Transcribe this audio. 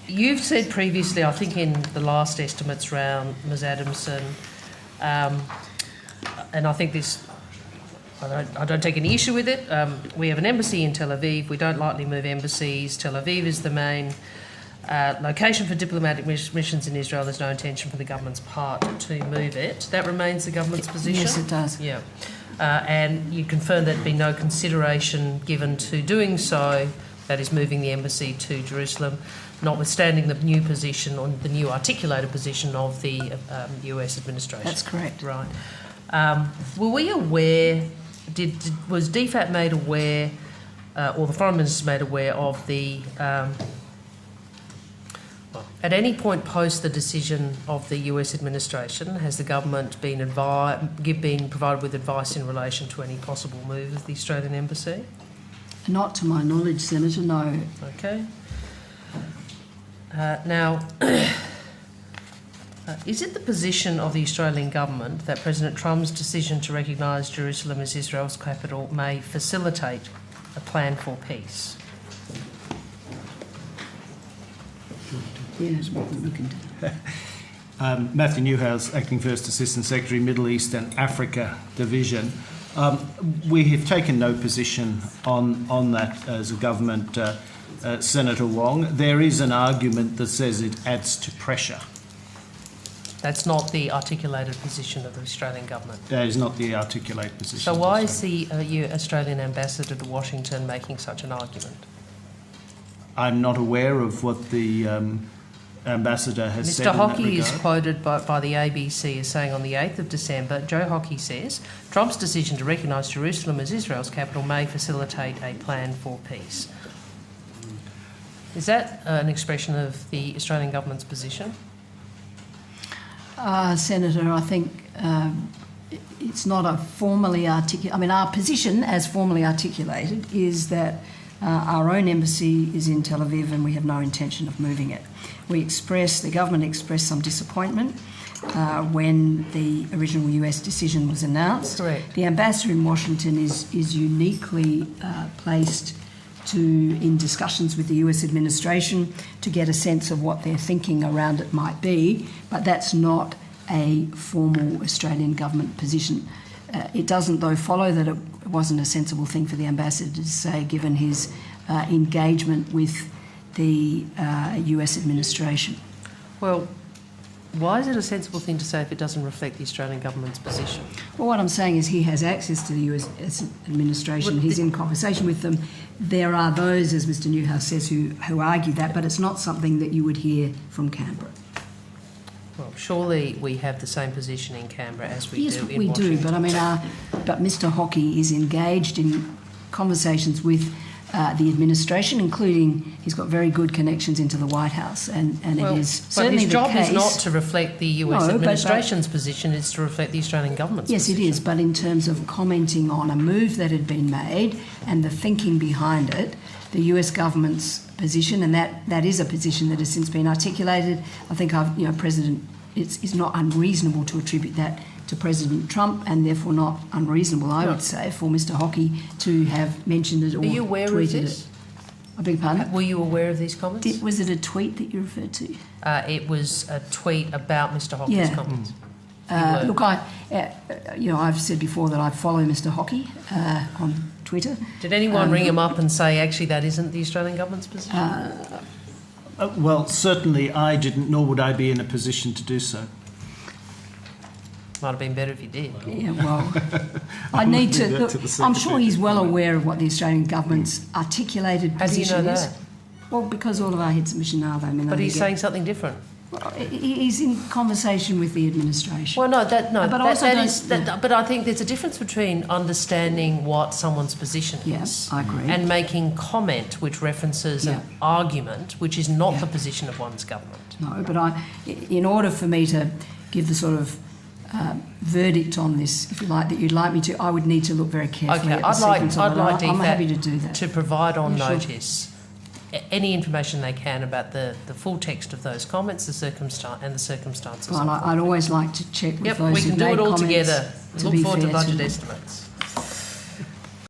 you've said previously, I think in the last estimates round, Ms Adamson, and I think this, I don't take any issue with it. We have an embassy in Tel Aviv. We don't lightly move embassies. Tel Aviv is the main location for diplomatic missions in Israel. There's no intention for the government's part to move it. That remains the government's position? Yes, it does. Yeah. And you confirm there'd be no consideration given to doing so, that is moving the embassy to Jerusalem, notwithstanding the new position, or the new articulated position of the US administration. That's correct. Right. Were we aware, was DFAT made aware, or the Foreign Minister made aware of the, at any point post the decision of the US administration, has the government been provided with advice in relation to any possible move of the Australian embassy? Not to my knowledge, Senator, no. Okay. Now, is it the position of the Australian government that President Trump's decision to recognise Jerusalem as Israel's capital may facilitate a plan for peace? Yes, we can look into that. Matthew Newhouse, Acting First Assistant Secretary, Middle East and Africa Division. We have taken no position on that as a government, Senator Wong. There is an argument that says it adds to pressure. That's not the articulated position of the Australian government. That is not the articulated position. So why is the Australian ambassador to Washington making such an argument? I'm not aware of what the ambassador has said in that regard. Mr Hockey is quoted by the ABC as saying on the 8th of December, Joe Hockey says, Trump's decision to recognise Jerusalem as Israel's capital may facilitate a plan for peace. Is that an expression of the Australian government's position? Senator, I think it's not a formally articulated... I mean, our position, as formally articulated, is that our own embassy is in Tel Aviv and we have no intention of moving it. The government expressed some disappointment when the original US decision was announced. Correct. The ambassador in Washington is uniquely placed in discussions with the US administration to get a sense of what their thinking around it might be, but that's not a formal Australian government position. It doesn't, though, follow that it wasn't a sensible thing for the ambassador to say, given his engagement with the US administration. Well, why is it a sensible thing to say if it doesn't reflect the Australian government's position? Well, what I'm saying is he has access to the US administration. Well, he's in conversation with them. There are those, as Mr Newhouse says, who argue that, but it's not something that you would hear from Canberra. Well, surely we have the same position in Canberra as we do in Washington. Yes, we do, but I mean, but Mr Hockey is engaged in conversations with the administration, including he's got very good connections into the White House, and it is certainly the case. But his job is not to reflect the US administration's position; it's to reflect the Australian government's position. Yes, it is. But in terms of commenting on a move that had been made and the thinking behind it, the US government's position, and that is a position that has since been articulated. I think President, it's not unreasonable to attribute that to President Trump, and therefore not unreasonable, I would say, for Mr Hockey to have mentioned it or tweeted it. Are you aware of this? I beg your pardon? Were you aware of these comments? Was it a tweet that you referred to? It was a tweet about Mr Hockey's comments. Look, I've said before that I follow Mr Hockey on Twitter. Did anyone ring him up and say, actually, that isn't the Australian government's position? Well, certainly I didn't, nor would I be in a position to do so. Might have been better if you did. Yeah, well, I need to... Look, I'm sure he's well aware of what the Australian government's articulated position How do you know is. that? Well, because all of our heads of mission are, though. But he's saying something different. Well, he's in conversation with the administration. Well, but I think there's a difference between understanding what someone's position is. Yes, I agree. And making comment which references an argument which is not the position of one's government. No, but in order for me to give the sort of verdict on this, if you like, that you'd like me to, I would need to look very carefully at the sequence of it. I'm happy to do that. To provide on notice any information they can about the full text of those comments, the circumstances. Well, I'd always like to check with those we can who've do made it all comments, together. to Look be forward to fair budget them. estimates.